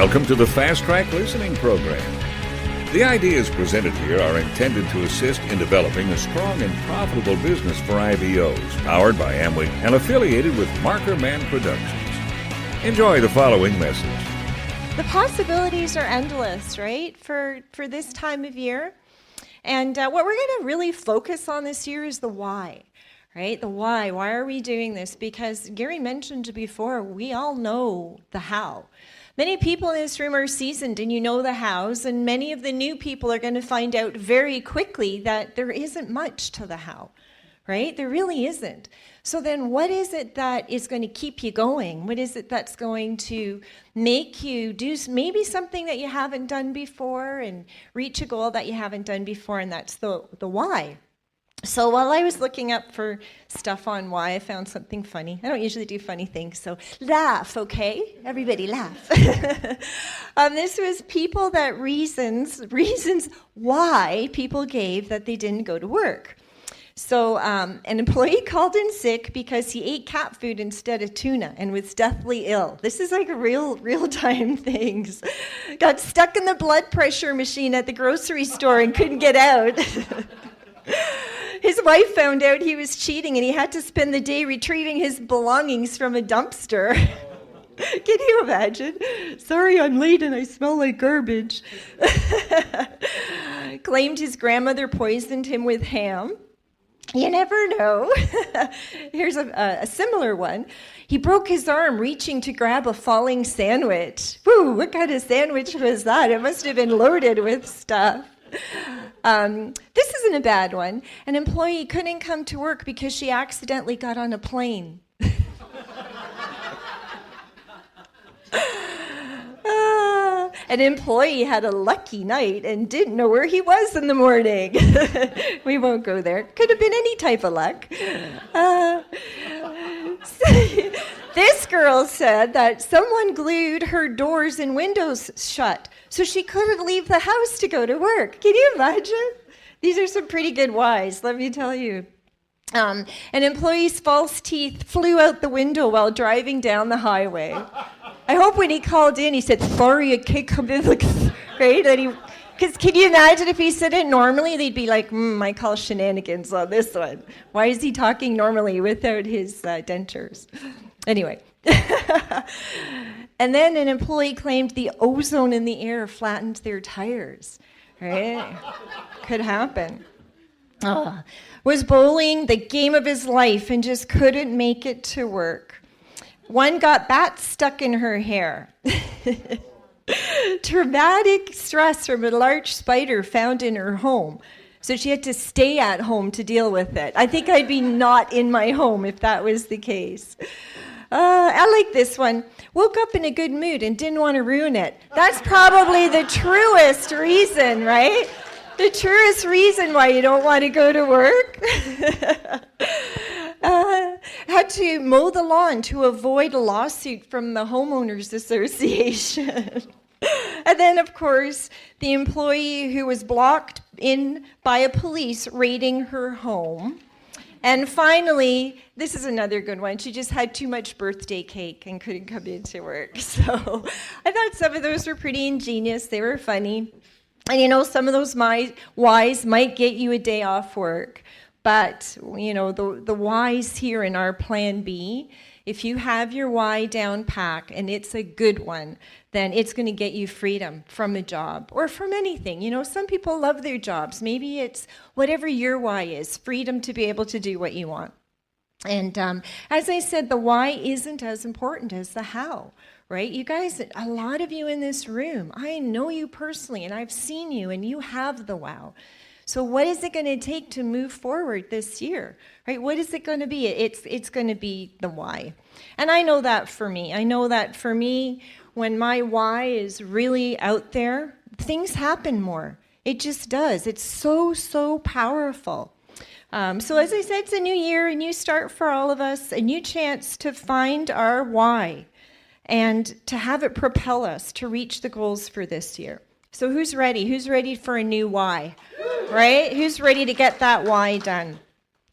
Welcome to the Fast Track Listening Program. The ideas presented here are intended to assist in developing a strong and profitable business for IBOs, powered by Amway and affiliated with Marker Man Productions. Enjoy the following message. The possibilities are endless, right, for this time of year. And what we're going to really focus on this year is the why, right? The why. Why are we doing this? Because Gary mentioned before, we all know the how. Many people in this room are seasoned and you know the hows, and many of the new people are going to find out very quickly that there isn't much to the how, right? There really isn't. So then what is it that is going to keep you going? What is it that's going to make you do maybe something that you haven't done before and reach a goal that you haven't done before? And that's the why. So while I was looking up for stuff on why, I found something funny. I don't usually do funny things, so laugh, okay? Everybody laugh. This was reasons why people gave that they didn't go to work. So an employee called in sick because he ate cat food instead of tuna and was deathly ill. This is like real-time things. Got stuck in the blood pressure machine at the grocery store and couldn't get out. His wife found out he was cheating and he had to spend the day retrieving his belongings from a dumpster. Can you imagine? Sorry, I'm late and I smell like garbage. Claimed his grandmother poisoned him with ham. You never know. Here's a similar one. He broke his arm reaching to grab a falling sandwich. Whew, what kind of sandwich was that? It must have been loaded with stuff. This isn't a bad one. An employee couldn't come to work because she accidentally got on a plane. An employee had a lucky night and didn't know where he was in the morning. We won't go there. Could have been any type of luck. This girl said that someone glued her doors and windows shut, so she couldn't leave the house to go to work. Can you imagine? These are some pretty good whys, let me tell you. An employee's false teeth flew out the window while driving down the highway. I hope when he called in, he said, sorry, I can't come in, right? Because can you imagine if he said it normally, they'd be like, I call shenanigans on this one. Why is he talking normally without his dentures? Anyway. And then an employee claimed the ozone in the air flattened their tires, right? Could happen. Was bowling the game of his life and just couldn't make it to work. One got bats stuck in her hair. Traumatic stress from a large spider found in her home. So she had to stay at home to deal with it. I think I'd be not in my home if that was the case. I like this one. Woke up in a good mood and didn't want to ruin it. That's probably the truest reason, right? The truest reason why you don't want to go to work. Had to mow the lawn to avoid a lawsuit from the homeowners association. And then, of course, the employee who was blocked in by a police raiding her home. And finally, this is another good one. She just had too much birthday cake and couldn't come into work. So I thought some of those were pretty ingenious. They were funny. And you know, some of those whys might get you a day off work. But, you know, the whys here in our plan B, if you have your why down pack and it's a good one, then it's going to get you freedom from a job or from anything. You know, some people love their jobs. Maybe it's whatever your why is, freedom to be able to do what you want. And as I said, the why isn't as important as the how, right? You guys, a lot of you in this room, I know you personally and I've seen you and you have the wow. So what is it going to take to move forward this year, right? What is it going to be? It's going to be the why. And I know that for me. I know that for me, when my why is really out there, things happen more. It just does. It's so powerful. So as I said, it's a new year, a new start for all of us, a new chance to find our why and to have it propel us to reach the goals for this year. So who's ready? Who's ready for a new why, right? Who's ready to get that why done?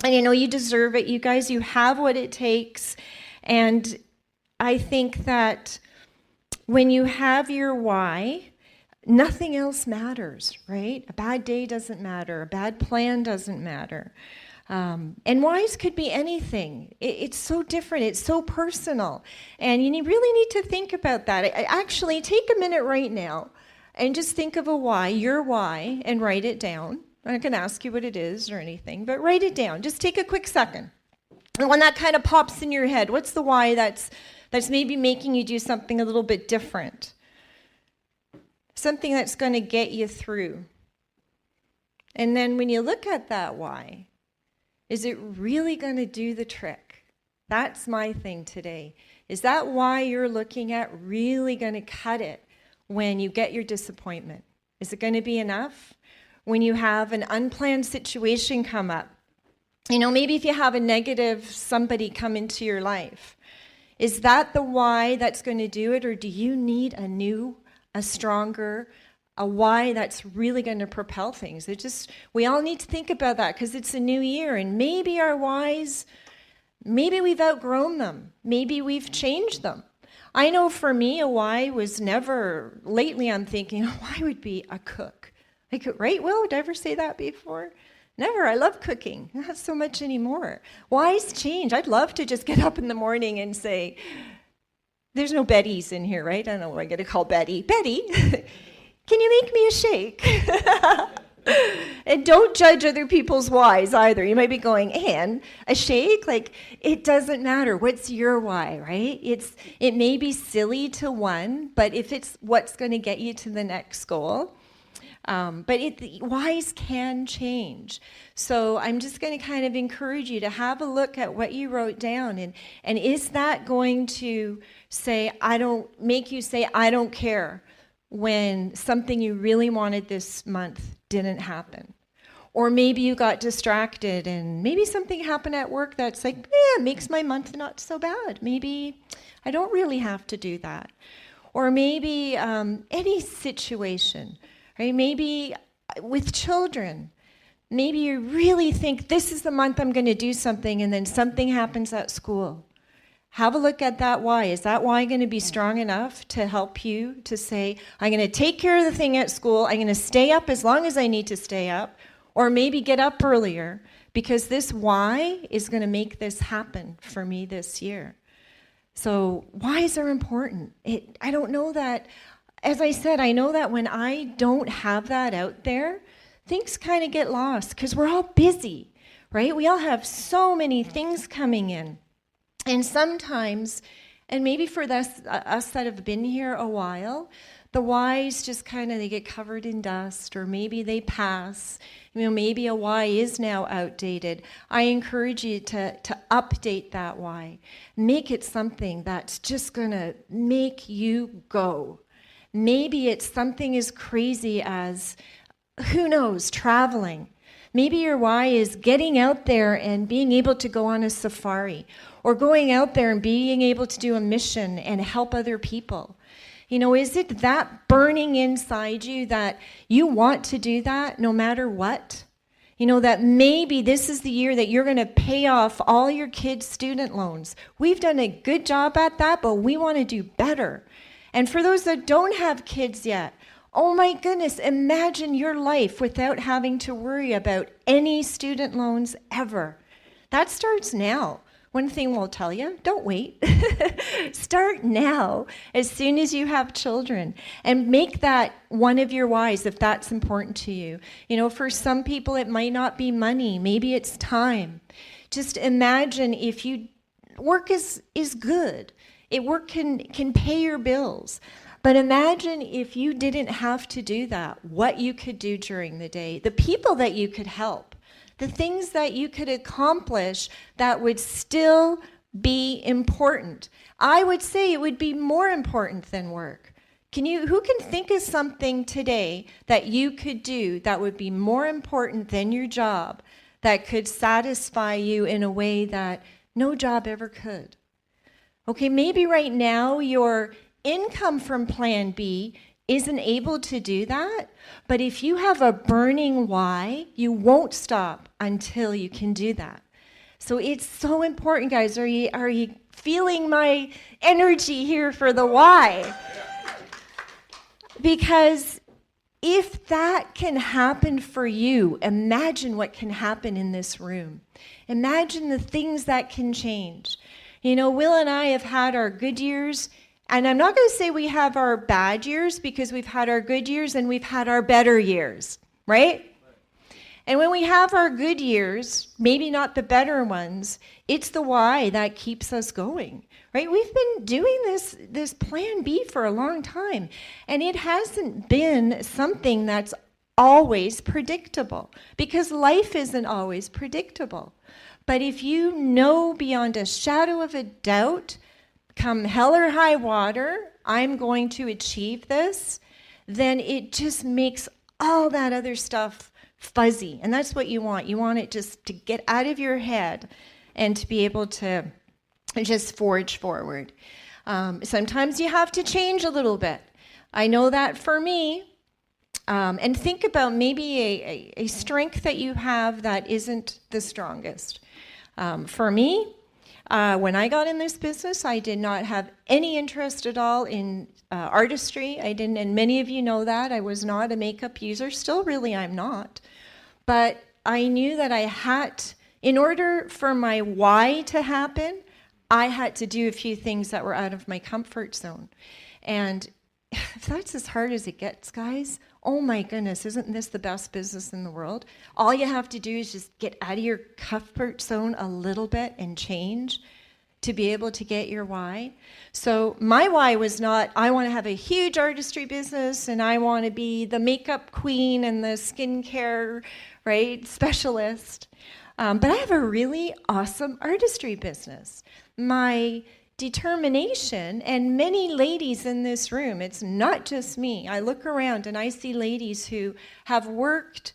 And you know, you deserve it. You guys, you have what it takes. And I think that when you have your why, nothing else matters, right? A bad day doesn't matter. A bad plan doesn't matter. And whys could be anything. It's so different. It's so personal. And you really need to think about that. Actually, take a minute right now and just think of a why, your why, and write it down. I'm not going to ask you what it is or anything, but write it down. Just take a quick second. And when that kind of pops in your head, what's the why that's maybe making you do something a little bit different? Something that's going to get you through. And then when you look at that why, is it really going to do the trick? That's my thing today. Is that why you're looking at really going to cut it when you get your disappointment? Is it going to be enough? When you have an unplanned situation come up, maybe if you have a negative somebody come into your life, is that the why that's going to do it, or do you need a stronger, a why that's really going to propel things? We all need to think about that because it's a new year, and maybe our whys, maybe we've outgrown them, maybe we've changed them. I know for me, a why was never, lately I'm thinking, why would be a cook? Right, Will? Did I ever say that before? Never. I love cooking. Not so much anymore. Why's change? I'd love to just get up in the morning and say, there's no Betty's in here, right? I don't know what I'm going to call Betty. Betty, can you make me a shake? And don't judge other people's whys either. You might be going, Anne, a shake? It doesn't matter. What's your why, right? It may be silly to one, but if it's what's going to get you to the next goal, but whys can change. So I'm just going to kind of encourage you to have a look at what you wrote down, and is that going to make you say, I don't care, when something you really wanted this month didn't happen? Or maybe you got distracted and maybe something happened at work that's makes my month not so bad. Maybe I don't really have to do that. Or maybe any situation, right? Maybe with children, maybe you really think this is the month I'm going to do something, and then something happens at school. Have a look at that why. Is that why going to be strong enough to help you to say, I'm going to take care of the thing at school, I'm going to stay up as long as I need to stay up, or maybe get up earlier, because this why is going to make this happen for me this year. So whys are important. I don't know that, as I said, I know that when I don't have that out there, things kind of get lost because we're all busy, right? We all have so many things coming in. And sometimes, and maybe for us that have been here a while, the whys just they get covered in dust, or maybe they pass. Maybe a why is now outdated. I encourage you to update that why. Make it something that's just going to make you go. Maybe it's something as crazy as, who knows, traveling. Maybe your why is getting out there and being able to go on a safari, or going out there and being able to do a mission and help other people. Is it that burning inside you that you want to do that no matter what? That maybe this is the year that you're going to pay off all your kids' student loans. We've done a good job at that, but we want to do better. And for those that don't have kids yet, oh my goodness, imagine your life without having to worry about any student loans ever. That starts now. One thing we'll tell you, don't wait. Start now, as soon as you have children, and make that one of your whys if that's important to you. For some people it might not be money, maybe it's time. Just imagine if work is good. Work can pay your bills. But imagine if you didn't have to do that, what you could do during the day, the people that you could help, the things that you could accomplish that would still be important. I would say it would be more important than work. Who can think of something today that you could do that would be more important than your job, that could satisfy you in a way that no job ever could? Okay, maybe right now your income from Plan B isn't able to do that, but if you have a burning why, you won't stop until you can do that. So it's so important, guys. Are you feeling my energy here for the why? Because if that can happen for you, imagine what can happen in this room. Imagine the things that can change. You know, Will and I have had our good years, and I'm not going to say we have our bad years, because we've had our good years and we've had our better years, right? And when we have our good years, maybe not the better ones, it's the why that keeps us going, right? We've been doing this Plan B for a long time, and it hasn't been something that's always predictable, because life isn't always predictable. But if you know beyond a shadow of a doubt, come hell or high water, I'm going to achieve this, then it just makes all that other stuff fuzzy. And that's what you want. You want it just to get out of your head and to be able to just forge forward. Sometimes you have to change a little bit. I know that for me. And think about maybe a strength that you have that isn't the strongest. For me, when I got in this business, I did not have any interest at all in artistry. I didn't, and many of you know that. I was not a makeup user. Still, really, I'm not. But I knew that I had, in order for my why to happen, I had to do a few things that were out of my comfort zone. And if that's as hard as it gets, guys, oh my goodness, isn't this the best business in the world? All you have to do is just get out of your comfort zone a little bit and change to be able to get your why. So my why was not, I want to have a huge artistry business and I want to be the makeup queen and the skincare, right, specialist. But I have a really awesome artistry business. My determination, and many ladies in this room, it's not just me. I look around and I see ladies who have worked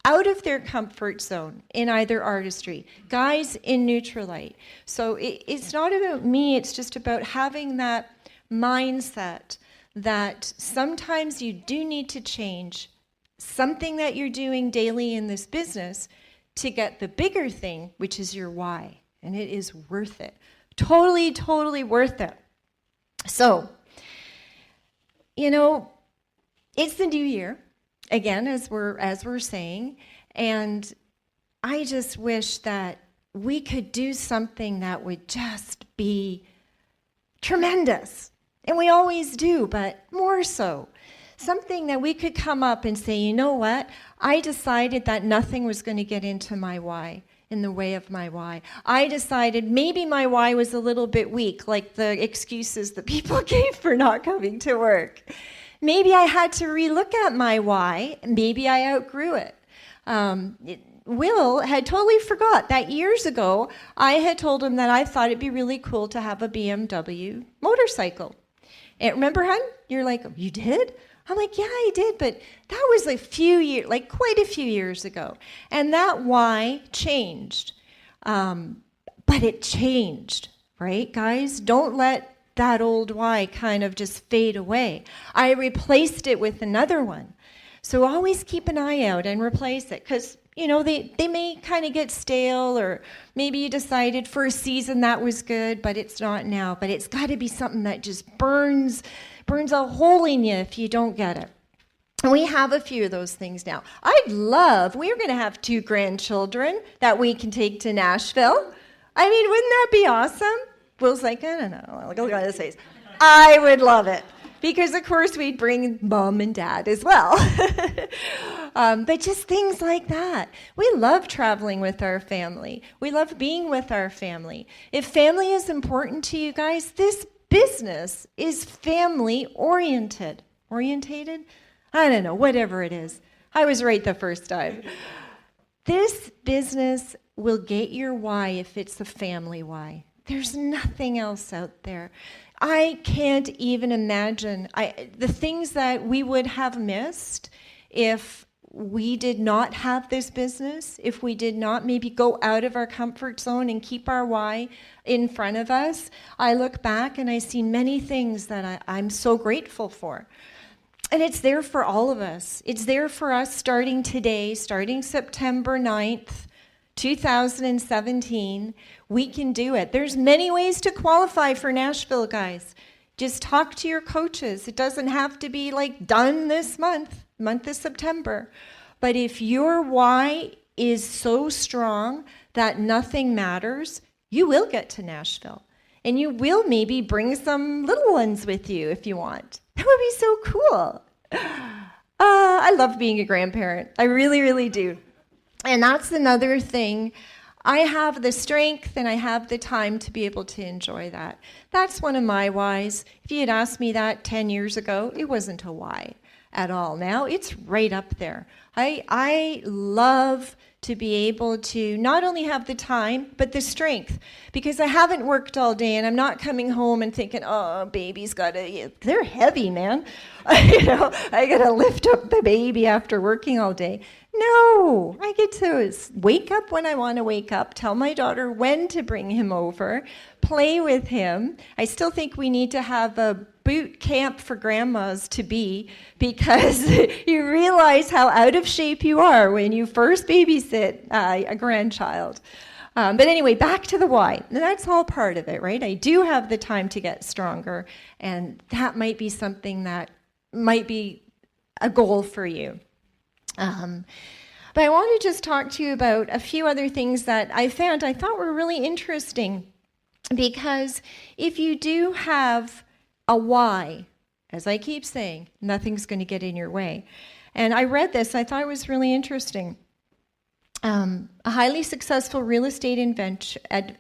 out of their comfort zone in either artistry, guys in Nutrilite. So it's not about me, it's just about having that mindset that sometimes you do need to change something that you're doing daily in this business to get the bigger thing, which is your why. And it is worth it. Totally, totally worth it. So, you know, it's the new year, again, as we're saying, and I just wish that we could do something that would just be tremendous. And we always do, but more so. Something that we could come up and say, you know what? I decided that nothing was going to get into my why, in the way of my why. I decided maybe my why was a little bit weak, like the excuses that people gave for not coming to work. Maybe I had to relook at my why. Maybe I outgrew it. Will had totally forgot that years ago, I had told him that I thought it'd be really cool to have a BMW motorcycle. And remember, hon? You're like, you did? I'm like, yeah, I did, but that was quite a few years ago. And that why changed. But it changed, right, guys? Don't let that old why kind of just fade away. I replaced it with another one. So always keep an eye out and replace it, because, you know, they may kind of get stale, or maybe you decided for a season that was good, but it's not now. But it's got to be something that just burns a hole in you if you don't get it. And we have a few of those things now. We're going to have 2 grandchildren that we can take to Nashville. I mean, wouldn't that be awesome? Will's like, I don't know. Look at his face. I would love it. Because, of course, we'd bring mom and dad as well. But just things like that. We love traveling with our family. We love being with our family. If family is important to you guys, this business is family oriented. Orientated? I don't know, whatever it is. I was right the first time. This business will get your why if it's a family why. There's nothing else out there. I can't even imagine the things that we would have missed if we did not have this business, if we did not maybe go out of our comfort zone and keep our why in front of us. I look back and I see many things that I'm so grateful for. And it's there for all of us. It's there for us starting today, starting September 9th, 2017. We can do it. There's many ways to qualify for Nashville, guys. Just talk to your coaches. It doesn't have to be like done this month is September. But if your why is so strong that nothing matters, you will get to Nashville. And you will maybe bring some little ones with you if you want. That would be so cool. I love being a grandparent. I really, really do. And that's another thing. I have the strength and I have the time to be able to enjoy that. That's one of my whys. If you had asked me that 10 years ago, it wasn't a why at all. Now it's right up there. I love to be able to not only have the time, but the strength, because I haven't worked all day and I'm not coming home and thinking, oh, baby's they're heavy, man. I gotta lift up the baby after working all day. No, I get to wake up when I want to wake up, tell my daughter when to bring him over, play with him. I still think we need to have a boot camp for grandmas to be, because you realize how out of shape you are when you first babysit a grandchild. But anyway, back to the why. And that's all part of it, right? I do have the time to get stronger, and that might be something that might be a goal for you. But I want to just talk to you about a few other things that I thought were really interesting, because if you do have a why, as I keep saying, nothing's going to get in your way. And I read this, I thought it was really interesting. A highly successful real estate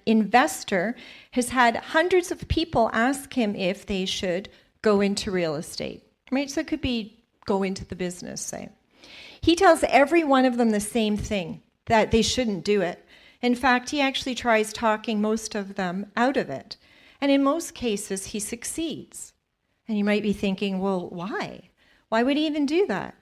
investor has had hundreds of people ask him if they should go into real estate. Right? So it could be go into the business, say. He tells every one of them the same thing, that they shouldn't do it. In fact, he actually tries talking most of them out of it. And in most cases, he succeeds. And you might be thinking, well, why? Why would he even do that?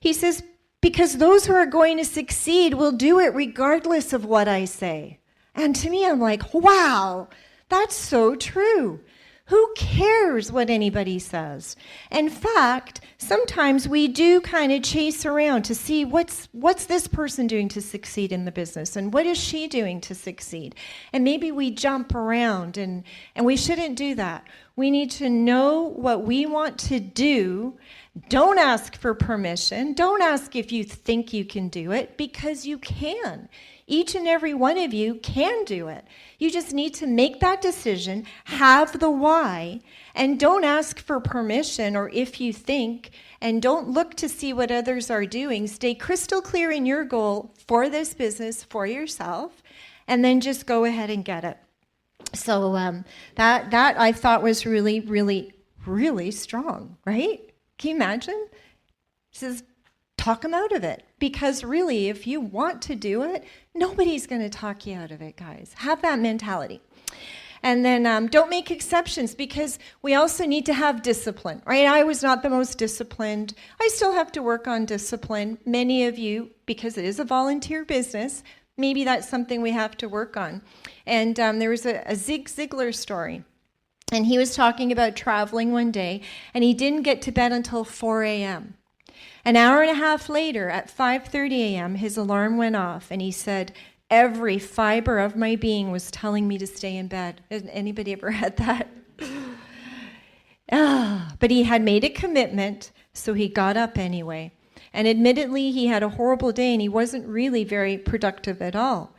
He says, because those who are going to succeed will do it regardless of what I say. And to me, I'm like, wow, that's so true. Who cares what anybody says? In fact, sometimes we do kind of chase around to see what's this person doing to succeed in the business, and what is she doing to succeed? And maybe we jump around, and we shouldn't do that. We need to know what we want to do. Don't ask for permission. Don't ask if you think you can do it, because you can. Each and every one of you can do it. You just need to make that decision, have the why, and don't ask for permission or if you think, and don't look to see what others are doing. Stay crystal clear in your goal for this business, for yourself, and then just go ahead and get it. So that I thought was really, really, really strong, right? Can you imagine? This is talk them out of it, because really, if you want to do it, nobody's going to talk you out of it, guys. Have that mentality. And then don't make exceptions, because we also need to have discipline, right? I was not the most disciplined. I still have to work on discipline. Many of you, because it is a volunteer business, maybe that's something we have to work on. And there was a Zig Ziglar story. And he was talking about traveling one day, and he didn't get to bed until 4 a.m. An hour and a half later, at 5:30 a.m., his alarm went off, and he said, every fiber of my being was telling me to stay in bed. Has anybody ever had that? But he had made a commitment, so he got up anyway. And admittedly, he had a horrible day, and he wasn't really very productive at all.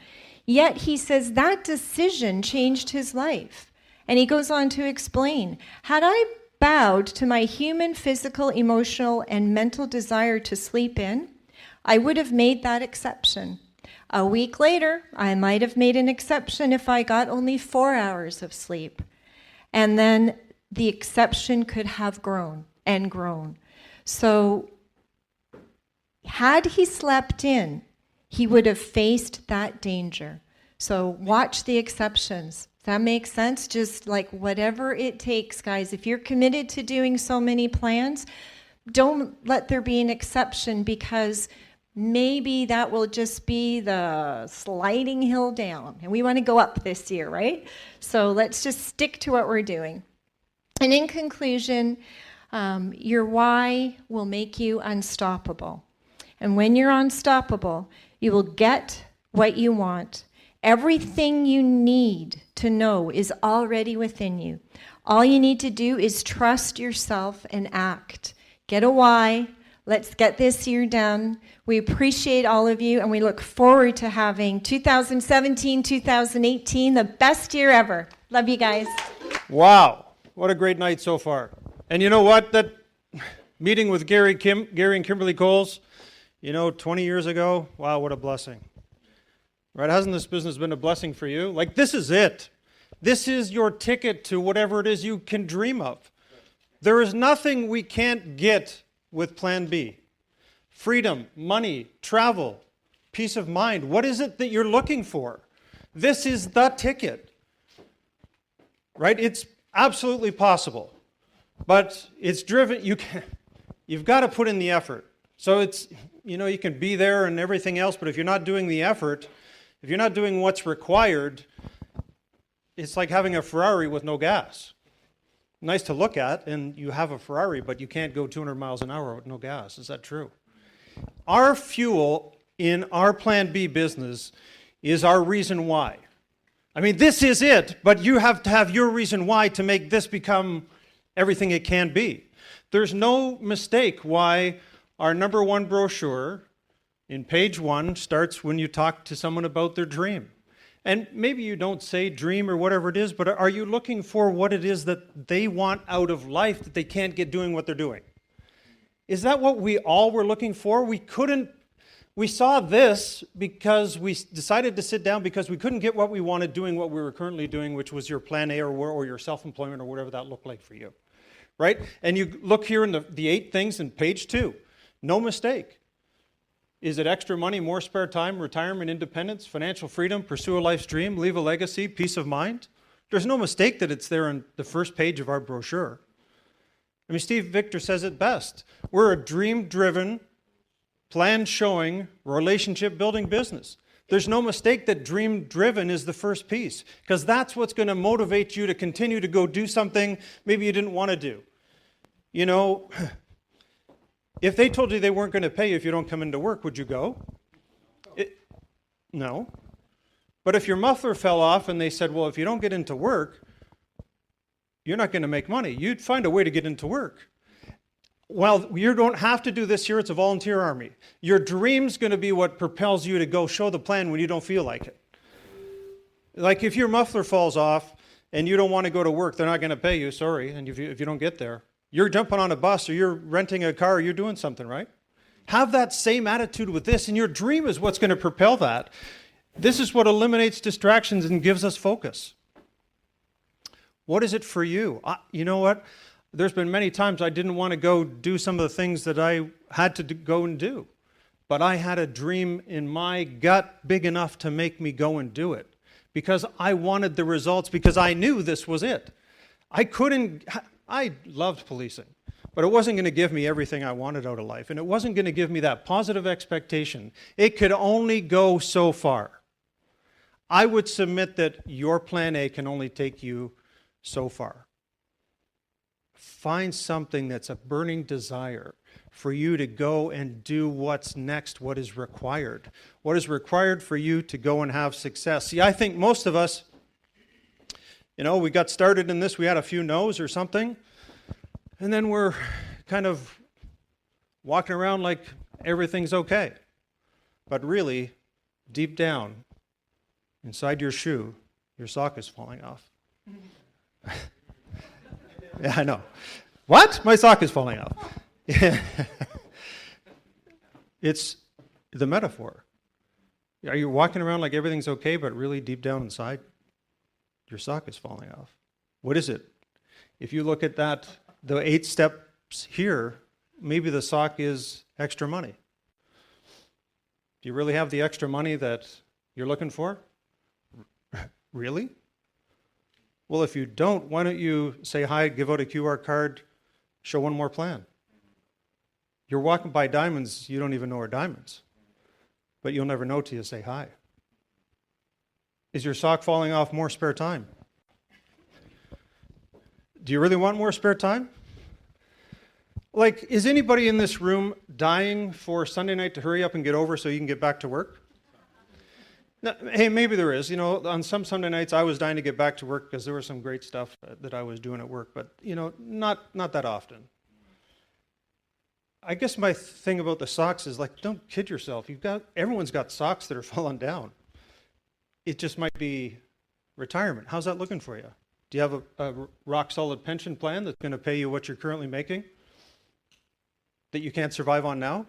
Yet he says that decision changed his life. And he goes on to explain, had I bowed to my human, physical, emotional, and mental desire to sleep in, I would have made that exception. A week later, I might have made an exception if I got only 4 hours of sleep. And then the exception could have grown and grown. So had he slept in, he would have faced that danger. So watch the exceptions. Does that make sense? Just like whatever it takes, guys. If you're committed to doing so many plans, don't let there be an exception, because maybe that will just be the sliding hill down. And we want to go up this year, right? So let's just stick to what we're doing. And in conclusion, your why will make you unstoppable. And when you're unstoppable, you will get what you want. Everything you need to know is already within you. All you need to do is trust yourself and act. Get a why. Let's get this year done. We appreciate all of you, and we look forward to having 2017, 2018, the best year ever. Love you guys. Wow, what a great night so far. And you know what? That meeting with Gary and Kimberly Coles, 20 years ago, wow, what a blessing. Right? Hasn't this business been a blessing for you? Like, this is it. This is your ticket to whatever it is you can dream of. There is nothing we can't get with Plan B. Freedom, money, travel, peace of mind. What is it that you're looking for? This is the ticket. Right? It's absolutely possible. But it's driven, you've got to put in the effort. So it's, you can be there and everything else, but if you're not doing the effort, if you're not doing what's required, it's like having a Ferrari with no gas. Nice to look at, and you have a Ferrari, but you can't go 200 miles an hour with no gas. Is that true? Our fuel in our Plan B business is our reason why. I mean, this is it, but you have to have your reason why to make this become everything it can be. There's no mistake why our number one brochure in page 1 starts when you talk to someone about their dream. And maybe you don't say dream or whatever it is, but are you looking for what it is that they want out of life that they can't get doing what they're doing? Is that what we all were looking for? We saw this because we decided to sit down because we couldn't get what we wanted doing what we were currently doing, which was your Plan A or your self-employment or whatever that looked like for you, right? And you look here in the 8 things in page 2. No mistake. Is it extra money, more spare time, retirement, independence, financial freedom, pursue a life's dream, leave a legacy, peace of mind? There's no mistake that it's there on the first page of our brochure. I mean, Steve Victor says it best. We're a dream-driven, plan-showing, relationship-building business. There's no mistake that dream-driven is the first piece, because that's what's going to motivate you to continue to go do something maybe you didn't want to do. If they told you they weren't going to pay you if you don't come into work, would you go? No. But if your muffler fell off and they said, well, if you don't get into work, you're not going to make money. You'd find a way to get into work. Well, you don't have to do this here. It's a volunteer army. Your dream's going to be what propels you to go show the plan when you don't feel like it. Like if your muffler falls off and you don't want to go to work, they're not going to pay you, sorry, and if you don't get there. You're jumping on a bus or you're renting a car or you're doing something, right? Have that same attitude with this, and your dream is what's going to propel that. This is what eliminates distractions and gives us focus. What is it for you? You know what? There's been many times I didn't want to go do some of the things that I had to go and do, but I had a dream in my gut big enough to make me go and do it because I wanted the results, because I knew this was it. I loved policing, but it wasn't going to give me everything I wanted out of life, and it wasn't going to give me that positive expectation. It could only go so far. I would submit that your Plan A can only take you so far. Find something that's a burning desire for you to go and do what's next, what is required. What is required for you to go and have success. See, I think most of us, we got started in this, we had a few no's or something, and then we're kind of walking around like everything's okay. But really, deep down, inside your shoe, your sock is falling off. Yeah, I know. What? My sock is falling off. It's the metaphor. Are you walking around like everything's okay, but really deep down inside, your sock is falling off? What is it? If you look at that, the 8 steps here, maybe the sock is extra money. Do you really have the extra money that you're looking for? Really? Well, if you don't, why don't you say hi, give out a QR card, show one more plan? You're walking by diamonds, you don't even know are diamonds. But you'll never know till you say hi. Is your sock falling off? More spare time? Do you really want more spare time? Like, is anybody in this room dying for Sunday night to hurry up and get over so you can get back to work? No, hey, maybe there is. On some Sunday nights, I was dying to get back to work because there was some great stuff that I was doing at work, but, not that often. I guess my thing about the socks is, don't kid yourself. Everyone's got socks that are falling down. It just might be retirement. How's that looking for you? Do you have a rock-solid pension plan that's going to pay you what you're currently making that you can't survive on now?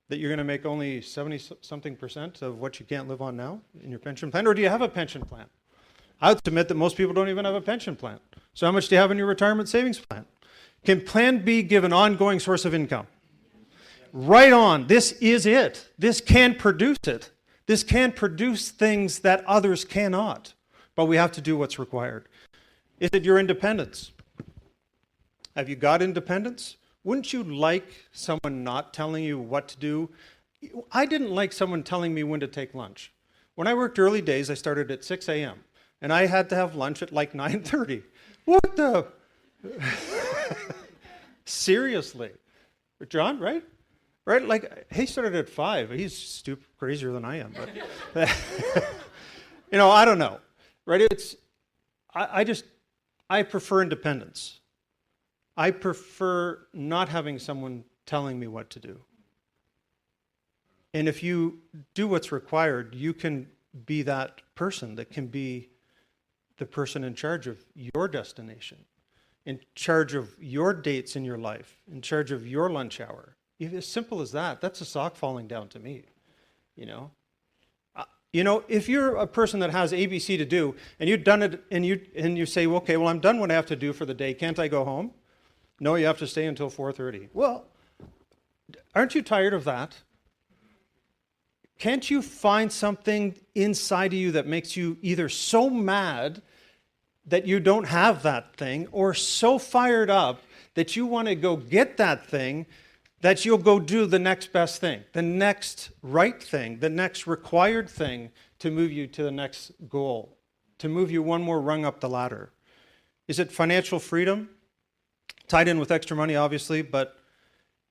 That you're going to make only 70-something% of what you can't live on now in your pension plan? Or do you have a pension plan? I would submit that most people don't even have a pension plan. So how much do you have in your retirement savings plan? Can Plan B give an ongoing source of income? Right on. This is it. This can produce it. This can produce things that others cannot. But we have to do what's required. Is it your independence? Have you got independence? Wouldn't you like someone not telling you what to do? I didn't like someone telling me when to take lunch. When I worked early days, I started at 6 a.m. and I had to have lunch at 9:30. What the? Seriously. John, right? Right? He started at 5. He's stupid, crazier than I am. But I don't know. Right? I prefer independence. I prefer not having someone telling me what to do. And if you do what's required, you can be that person that can be the person in charge of your destination, in charge of your dates in your life, in charge of your lunch hour. As simple as that. That's a sock falling down to me, if you're a person that has ABC to do, and you've done it, and you say, okay, well, I'm done what I have to do for the day. Can't I go home? No, you have to stay until 4:30. Well, aren't you tired of that? Can't you find something inside of you that makes you either so mad that you don't have that thing, or so fired up that you want to go get that thing, that you'll go do the next best thing, the next right thing, the next required thing to move you to the next goal, to move you one more rung up the ladder? Is it financial freedom? Tied in with extra money, obviously, but,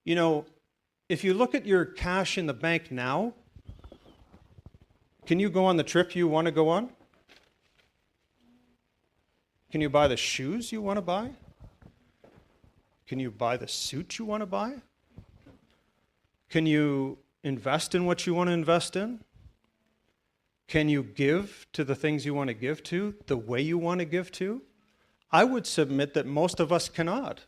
if you look at your cash in the bank now, can you go on the trip you want to go on? Can you buy the shoes you want to buy? Can you buy the suit you want to buy? Can you invest in what you want to invest in? Can you give to the things you want to give to, the way you want to give to? I would submit that most of us cannot.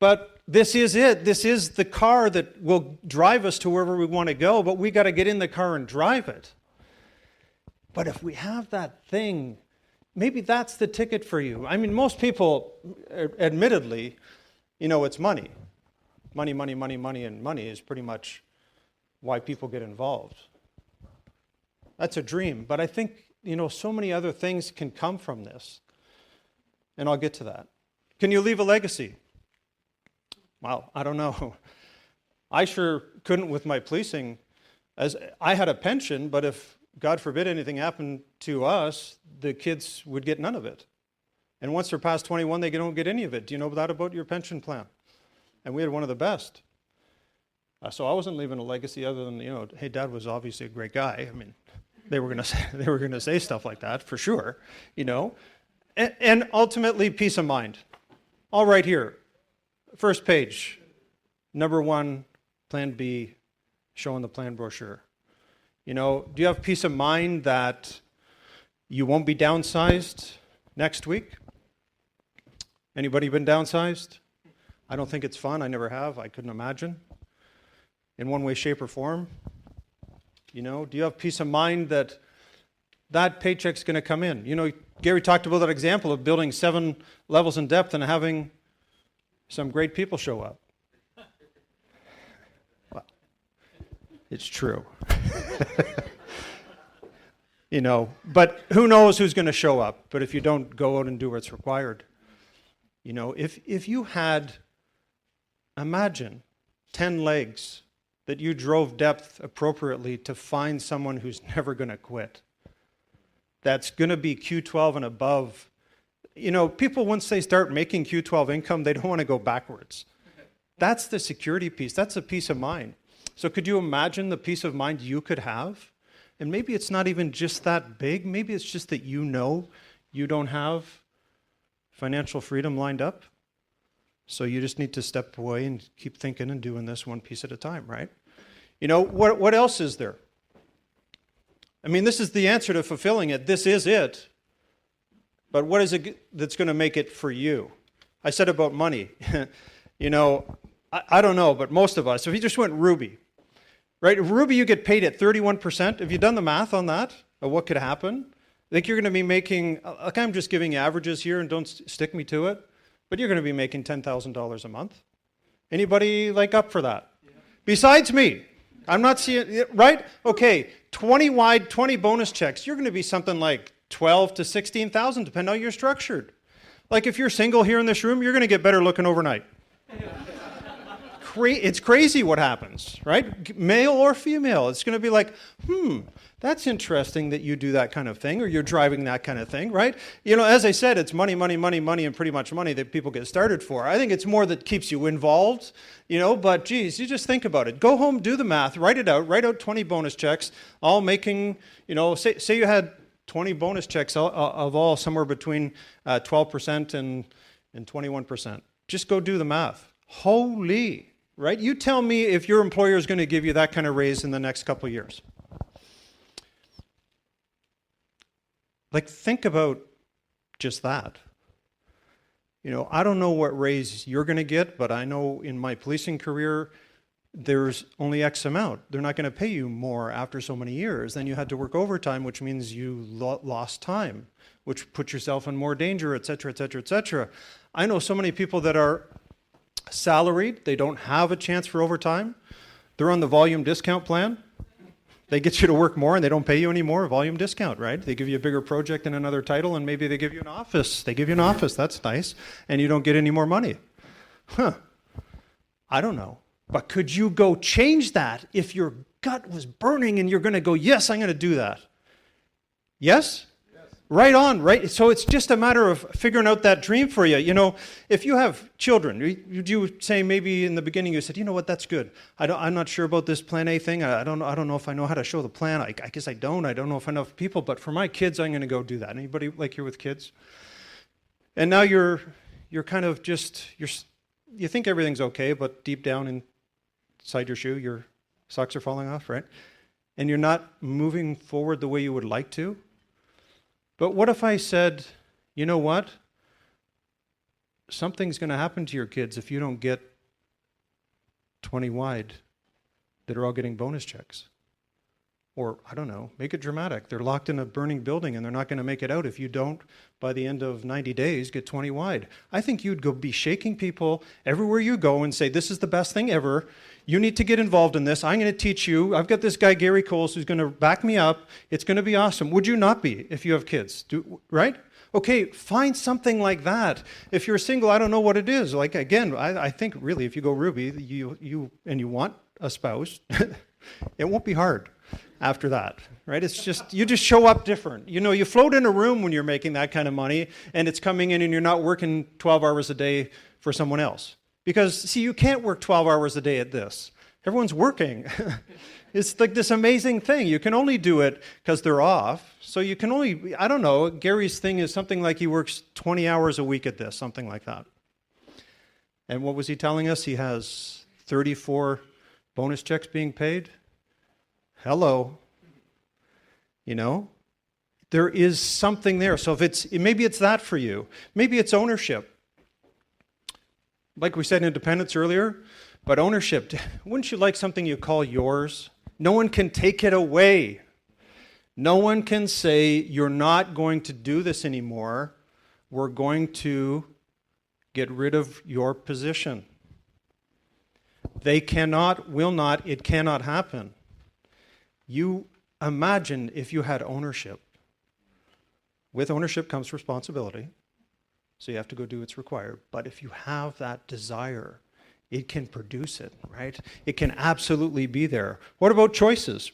But this is it. This is the car that will drive us to wherever we want to go, but we got to get in the car and drive it. But if we have that thing, maybe that's the ticket for you. I mean, most people, admittedly, it's money. Money, money, money, money, and money is pretty much why people get involved. That's a dream. But I think, so many other things can come from this. And I'll get to that. Can you leave a legacy? Well, I don't know. I sure couldn't with my policing. As I had a pension, but if, God forbid, anything happened to us, the kids would get none of it. And once they're past 21, they don't get any of it. Do you know that about your pension plan? And we had one of the best. So I wasn't leaving a legacy other than, hey, Dad was obviously a great guy. I mean, they were going to say stuff like that for sure, And ultimately, peace of mind. All right here, first page, number 1, Plan B, showing the plan brochure. Do you have peace of mind that you won't be downsized next week? Anybody been downsized? I don't think it's fun. I never have. I couldn't imagine. In one way, shape, or form. Do you have peace of mind that that paycheck's going to come in? Gary talked about that example of building 7 levels in depth and having some great people show up. Well, it's true. But who knows who's going to show up? But if you don't go out and do what's required, if you had, imagine 10 legs that you drove depth appropriately to find someone who's never going to quit, that's going to be Q12 and above. People, once they start making Q12 income, they don't want to go backwards. That's the security piece. That's the peace of mind. So could you imagine the peace of mind you could have? And maybe it's not even just that big. Maybe it's just that you know you don't have financial freedom lined up. So you just need to step away and keep thinking and doing this one piece at a time, right? You know, what else is there? I mean, this is the answer to fulfilling it. This is it. But what is it that's going to make it for you? I said about money. You know, I don't know, but most of us, if you just went Ruby, right? Ruby, you get paid at 31%. Have you done the math on that, of what could happen? I think you're going to be making, like I'm just giving averages here and don't stick me to it, but you're going to be making $10,000 a month. Anybody like up for that? Yeah. Besides me. I'm not seeing it, right? Okay, 20 wide, 20 bonus checks. You're going to be something like 12 to 16,000, depending on how you're structured. Like if you're single here in this room, you're going to get better looking overnight. It's crazy what happens, right? Male or female. It's going to be like, that's interesting that you do that kind of thing, or you're driving that kind of thing, right? You know, as I said, it's money, money, money, money, and pretty much money that people get started for. I think it's more that keeps you involved, you know, but geez, you just think about it. Go home, do the math, write out 20 bonus checks, all making, you know, say you had 20 bonus checks of all somewhere between 12% and 21%. Just go do the math. Holy, right? You tell me if your employer is going to give you that kind of raise in the next couple of years. Like, think about just that. You know, I don't know what raise you're going to get, but I know in my policing career, there's only X amount. They're not going to pay you more after so many years. Then you had to work overtime, which means you lost time, which put yourself in more danger, et cetera, et cetera, et cetera. I know so many people that are salaried. They don't have a chance for overtime. They're on the volume discount plan. They get you to work more and they don't pay you any more. Volume discount, right? They give you a bigger project and another title, and maybe they give you an office. They give you an office. That's nice. And you don't get any more money. I don't know. But could you go change that if your gut was burning and you're going to go, yes, I'm going to do that? Yes? Right on, right? So it's just a matter of figuring out that dream for you. You know, if you have children, you say maybe in the beginning you said, you know what, that's good. I'm not sure about this Plan A thing. I don't know if I know how to show the plan. I guess I don't. I don't know if I know enough people. But for my kids, I'm going to go do that. Anybody like here with kids? And now you're kind of just you think everything's okay, but deep down inside your shoe, your socks are falling off, right? And you're not moving forward the way you would like to. But what if I said, you know what? Something's going to happen to your kids if you don't get 20 wide that are all getting bonus checks. Or, I don't know, make it dramatic. They're locked in a burning building and they're not going to make it out if you don't, by the end of 90 days, get 20 wide. I think you'd go be shaking people everywhere you go and say, this is the best thing ever. You need to get involved in this. I'm going to teach you. I've got this guy, Gary Coles, who's going to back me up. It's going to be awesome. Would you not be if you have kids? Right? Okay, find something like that. If you're single, I don't know what it is. Like, again, I think really if you go Ruby, you want a spouse, it won't be hard after that, right? It's just, you just show up different. You know, you float in a room when you're making that kind of money and it's coming in and you're not working 12 hours a day for someone else. Because, see, you can't work 12 hours a day at this. Everyone's working. It's like this amazing thing. You can only do it because they're off. So you can only, I don't know, Gary's thing is something like he works 20 hours a week at this, something like that. And what was he telling us? He has 34 bonus checks being paid. Hello. You know, there is something there. So if maybe it's that for you. Maybe it's ownership. Like we said independence earlier, but ownership. Wouldn't you like something you call yours? No one can take it away. No one can say, you're not going to do this anymore. We're going to get rid of your position. They cannot, will not, it cannot happen. You imagine if you had ownership. With ownership comes responsibility. So you have to go do what's required. But if you have that desire, it can produce it, right? It can absolutely be there. What about choices?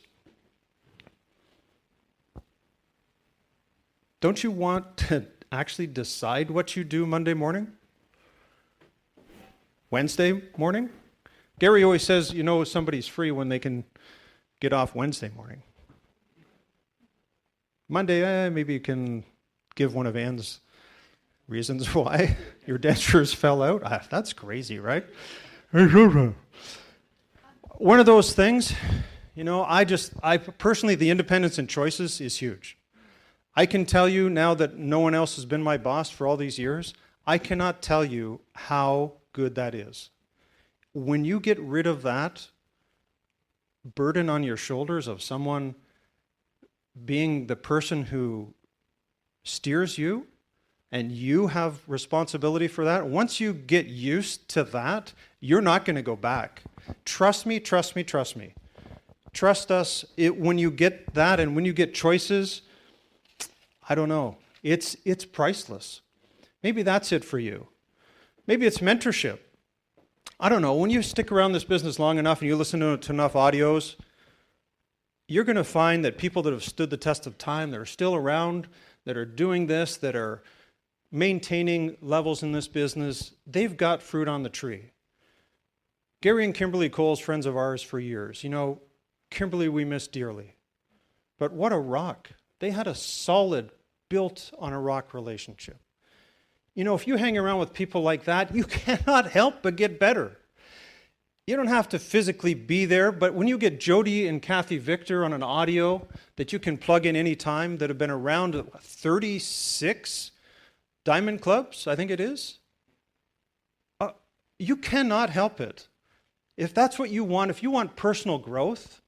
Don't you want to actually decide what you do Monday morning? Wednesday morning? Gary always says, you know, somebody's free when they can get off Wednesday morning. Monday, maybe you can give one of Ann's reasons why your dentures fell out. That's crazy, right? One of those things, you know, I personally, the independence and choices is huge. I can tell you now that no one else has been my boss for all these years, I cannot tell you how good that is. When you get rid of that burden on your shoulders of someone being the person who steers you, and you have responsibility for that, once you get used to that, you're not going to go back. Trust me, trust me, trust me. Trust us. When you get that and when you get choices, I don't know. It's priceless. Maybe that's it for you. Maybe it's mentorship. I don't know. When you stick around this business long enough and you listen to enough audios, you're going to find that people that have stood the test of time, that are still around, that are doing this, that are maintaining levels in this business, they've got fruit on the tree. Gary and Kimberly Cole's friends of ours for years. You know, Kimberly we miss dearly. But what a rock. They had a solid, built on a rock relationship. You know, if you hang around with people like that, you cannot help but get better. You don't have to physically be there, but when you get Jody and Kathy Victor on an audio that you can plug in any time, that have been around 36 Diamond Clubs, I think it is, you cannot help it. If that's what you want, if you want personal growth,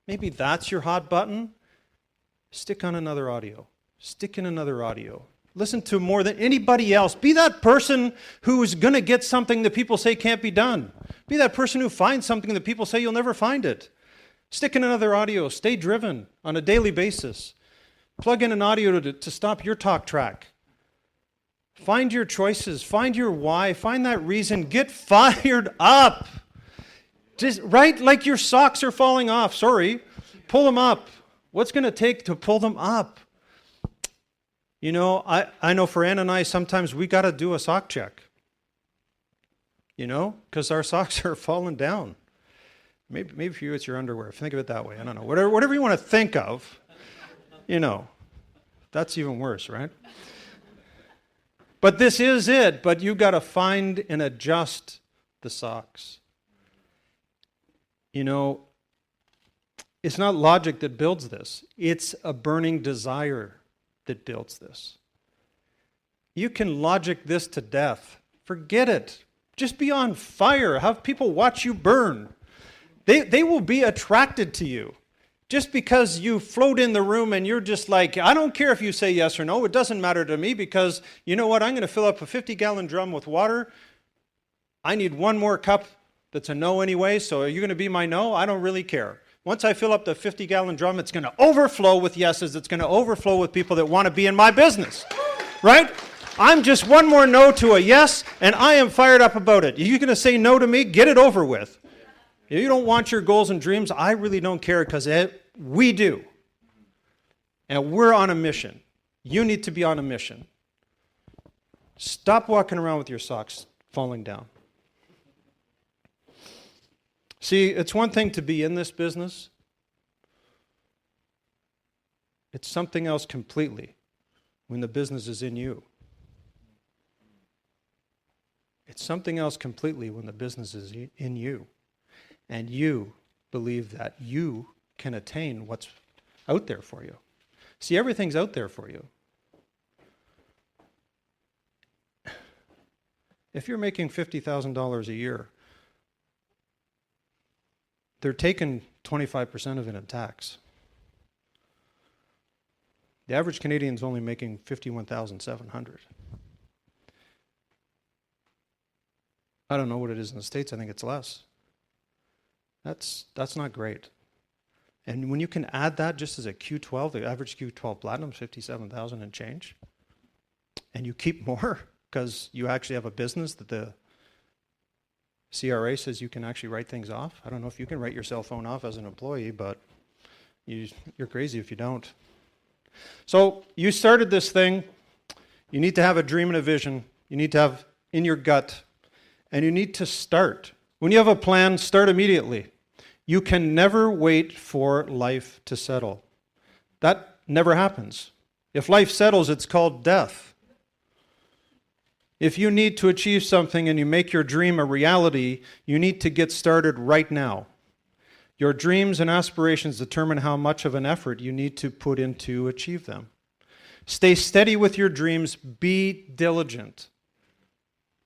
maybe that's your hot button, stick on another audio. Stick in another audio. Listen to more than anybody else. Be that person who's going to get something that people say can't be done. Be that person who finds something that people say you'll never find it. Stick in another audio. Stay driven on a daily basis. Plug in an audio to stop your talk track. Find your choices. Find your why. Find that reason. Get fired up. Just right like your socks are falling off. Sorry. Pull them up. What's going to take to pull them up? You know, I know for Ann and I, sometimes we got to do a sock check. You know, because our socks are falling down. Maybe for you it's your underwear. Think of it that way. I don't know. Whatever you want to think of, you know, that's even worse, right? But this is it. But you got to find and adjust the socks. You know, it's not logic that builds this. It's a burning desire that builds this. You can logic this to death. Forget it. Just be on fire. Have people watch you burn. They will be attracted to you. Just because you float in the room and you're just like, I don't care if you say yes or no. It doesn't matter to me because, you know what, I'm going to fill up a 50-gallon drum with water. I need one more cup that's a no anyway, so are you going to be my no? I don't really care. Once I fill up the 50-gallon drum, it's going to overflow with yeses. It's going to overflow with people that want to be in my business, right? I'm just one more no to a yes, and I am fired up about it. You're going to say no to me? Get it over with. If you don't want your goals and dreams, I really don't care because we do. And we're on a mission. You need to be on a mission. Stop walking around with your socks falling down. See, it's one thing to be in this business. It's something else completely when the business is in you. It's something else completely when the business is in you. And you believe that you can attain what's out there for you. See, everything's out there for you. If you're making $50,000 a year, they're taking 25% of it in tax. The average Canadian's only making $51,700. I don't know what it is in the States. I think it's less. That's not great. And when you can add that just as a Q12, the average Q12 Platinum is $57,000 and change, and you keep more because you actually have a business that the CRA says you can actually write things off. I don't know if you can write your cell phone off as an employee, but you're crazy if you don't. So you started this thing. You need to have a dream and a vision. You need to have in your gut, and you need to start When you have a plan, start immediately. You can never wait for life to settle. That never happens. If life settles, it's called death. If you need to achieve something and you make your dream a reality, you need to get started right now. Your dreams and aspirations determine how much of an effort you need to put in to achieve them. Stay steady with your dreams. Be diligent.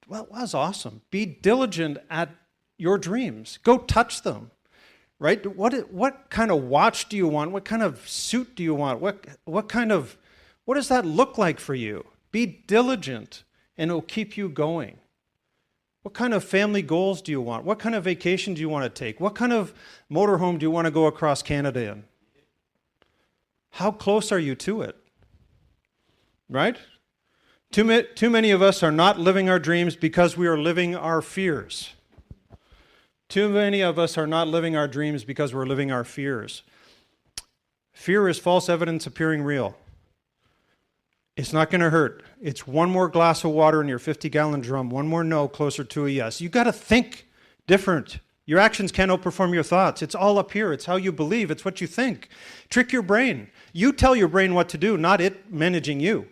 Well, that's awesome. Be diligent at your dreams. Go touch them. Right? What kind of watch do you want? What kind of suit do you want? What does that look like for you? Be diligent, and it'll keep you going. What kind of family goals do you want? What kind of vacation do you want to take? What kind of motorhome do you want to go across Canada in? How close are you to it? Right? Too many of us are not living our dreams because we are living our fears. Too many of us are not living our dreams because we're living our fears. Fear is false evidence appearing real. It's not going to hurt. It's one more glass of water in your 50-gallon drum, one more no closer to a yes. You got to think different. Your actions can't outperform your thoughts. It's all up here. It's how you believe. It's what you think. Trick your brain. You tell your brain what to do, not it managing you.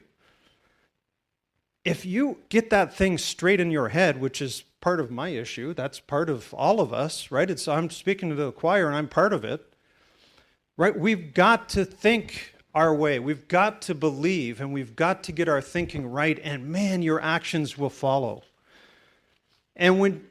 If you get that thing straight in your head, which is part of my issue, that's part of all of us, right? I'm speaking to the choir and I'm part of it, right? We've got to think our way. We've got to believe, and we've got to get our thinking right, and man, your actions will follow. And when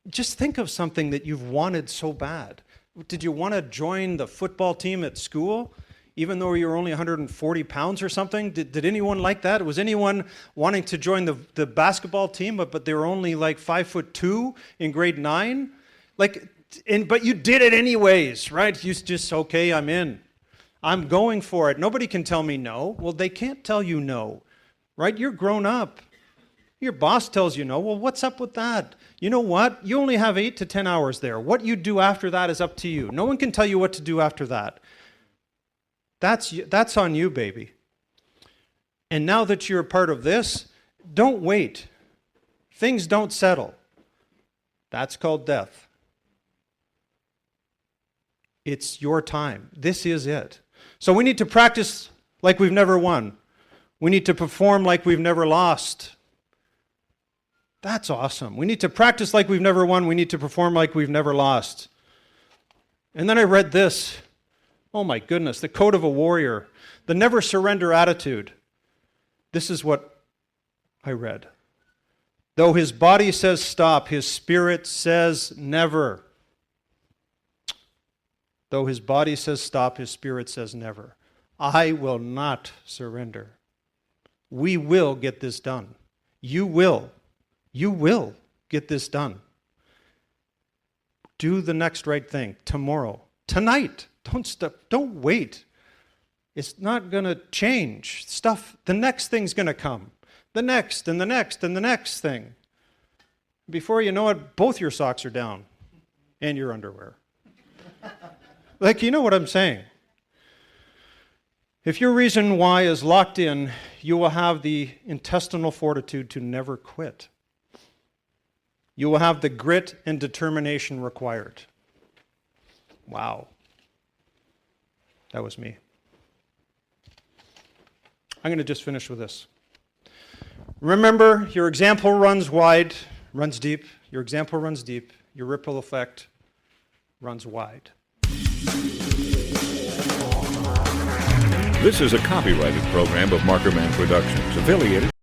just think of something that you've wanted so bad. Did you want to join the football team at school, even though you're only 140 pounds or something? Did anyone like that? Was anyone wanting to join the basketball team, but they were only like 5'2" in grade 9? But you did it anyways, right? You just, okay, I'm in. I'm going for it. Nobody can tell me no. Well, they can't tell you no, right? You're grown up. Your boss tells you no. Well, what's up with that? You know what? You only have 8 to 10 hours there. What you do after that is up to you. No one can tell you what to do after that. That's on you, baby. And now that you're a part of this, don't wait. Things don't settle. That's called death. It's your time. This is it. So we need to practice like we've never won. We need to perform like we've never lost. That's awesome. We need to practice like we've never won. We need to perform like we've never lost. And then I read this. Oh my goodness, the code of a warrior, the never surrender attitude. This is what I read. Though his body says stop, his spirit says never. Though his body says stop, his spirit says never. I will not surrender. We will get this done. You will. You will get this done. Do the next right thing tomorrow, tonight. Don't stop. Don't wait. It's not going to change. The next thing's going to come. The next and the next and the next thing. Before you know it, both your socks are down and your underwear. You know what I'm saying? If your reason why is locked in, you will have the intestinal fortitude to never quit. You will have the grit and determination required. Wow. That was me. I'm going to just finish with this. Remember, your example runs wide, runs deep. Your example runs deep. Your ripple effect runs wide. This is a copyrighted program of Markerman Productions, affiliated